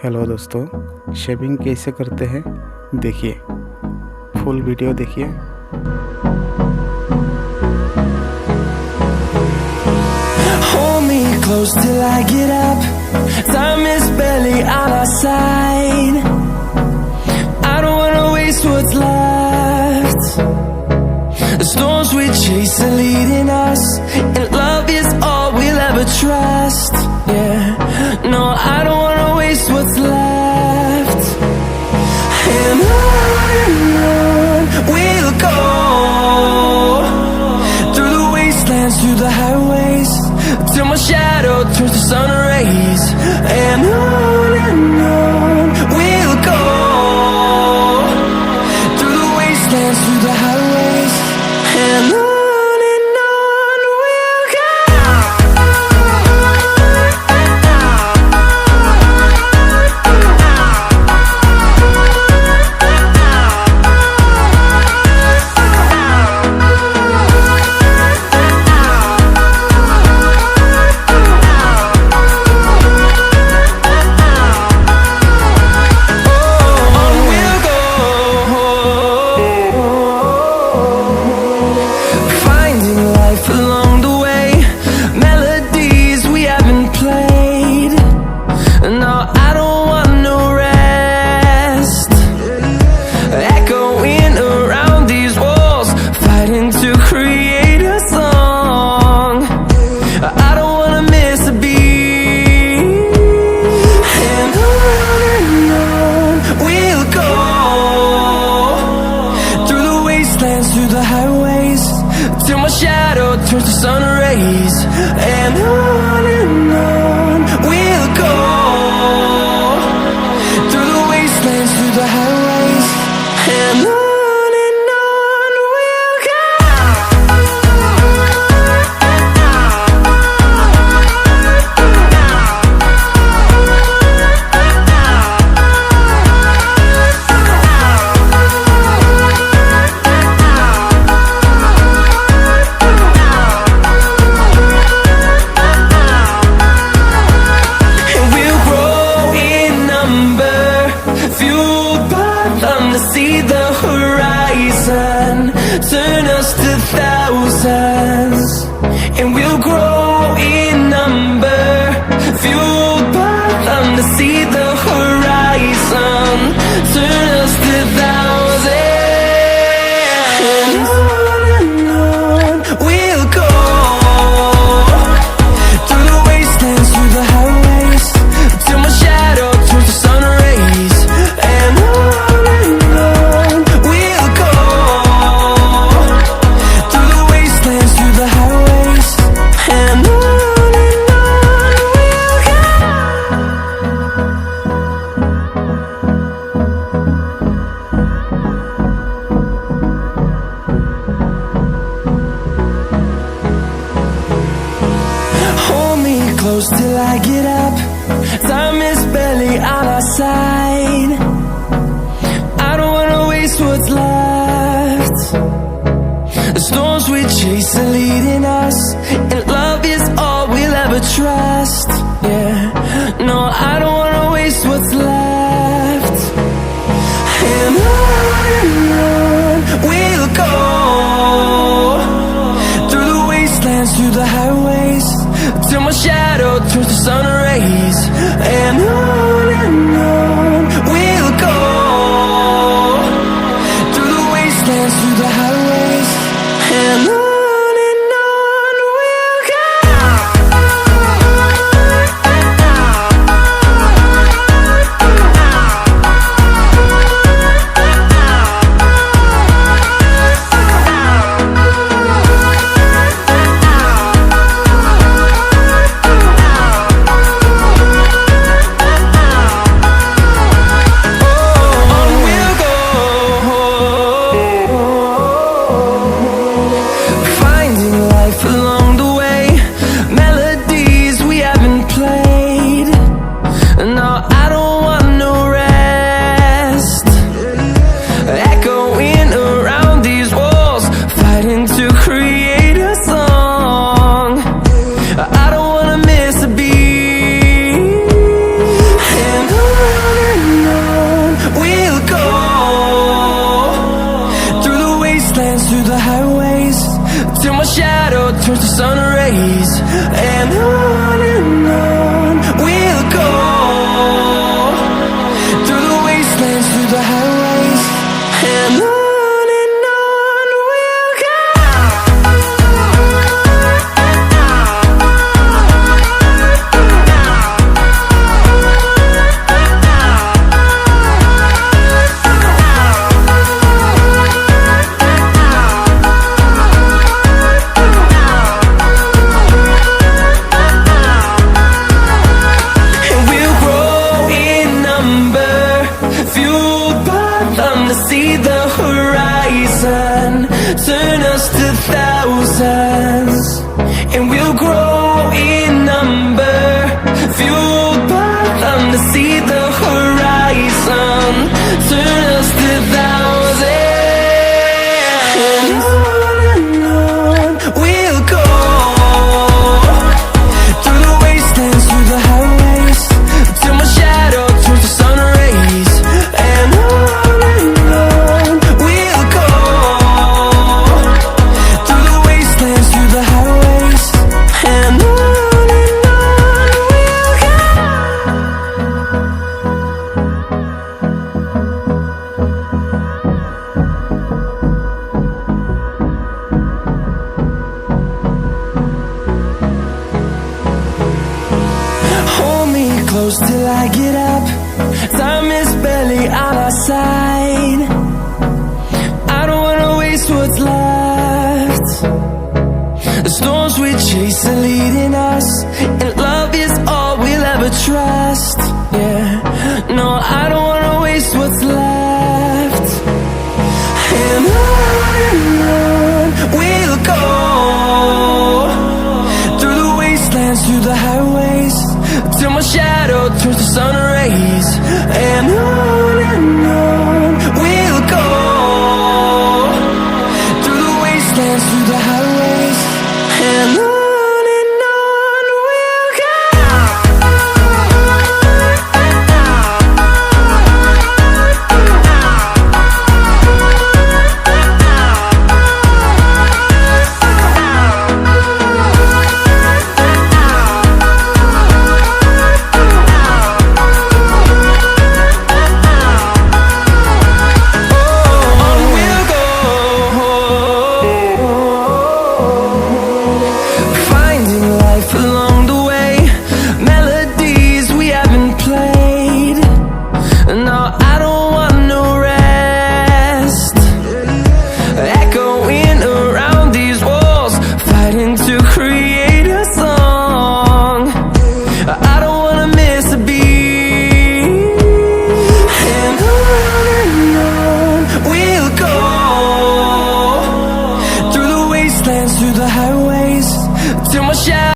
Hello दोस्तों, shaving कैसे करते हैं देखिए, फुल वीडियो देखिए। Hold me close till I get up. Time is barely on our side. I don't wanna waste what's left. The storms we chase are leading us, and love is all we'll ever trust. Yeah, no, I don't wanna waste what's left. And on we'll go, through the wastelands, through the highways, till my shadow turns to sun rays. And on we'll go, through the wastelands, through the highways, and on we'll go. Through the highways, till my shadow turns to sun rays. And on we'll go, through the wastelands, through the highways, and on we'll go. See the horizon, turn us to thousands, and we'll grow in number, fueled by them to see the horizon, turn us to thousands, and on we'll go, through the wastelands, through the highways, till my shadow turns to sun rays. And close till I get up. Time is barely on our side. I don't wanna waste what's left. The storms we chase are leading us, and love is all we'll ever trust. Yeah, no, I don't wanna waste what's left. And on we'll go, through the wastelands, through the highways, till my shadow turns to sun rays. And on we'll go, through the wastelands, through the highways, and on we'll go. turns to sun rays, and on we'll go, through the wastelands, through the highways, and on we'll go. See the horizon, turn us to thousands, and we'll grow in number, fueled by them to see the horizon, turn us to thousands, and on we'll go, through the wastelands, through the highways, till my shadow turns to sun rays, and on close till I get up. Time is barely on our side. I don't wanna waste what's left. The storms we chase are leading us, and love is all we'll ever trust. Yeah, no, I don't wanna waste what's left. And on we'll go, through the wastelands, through the highways, till my shadow turns to sun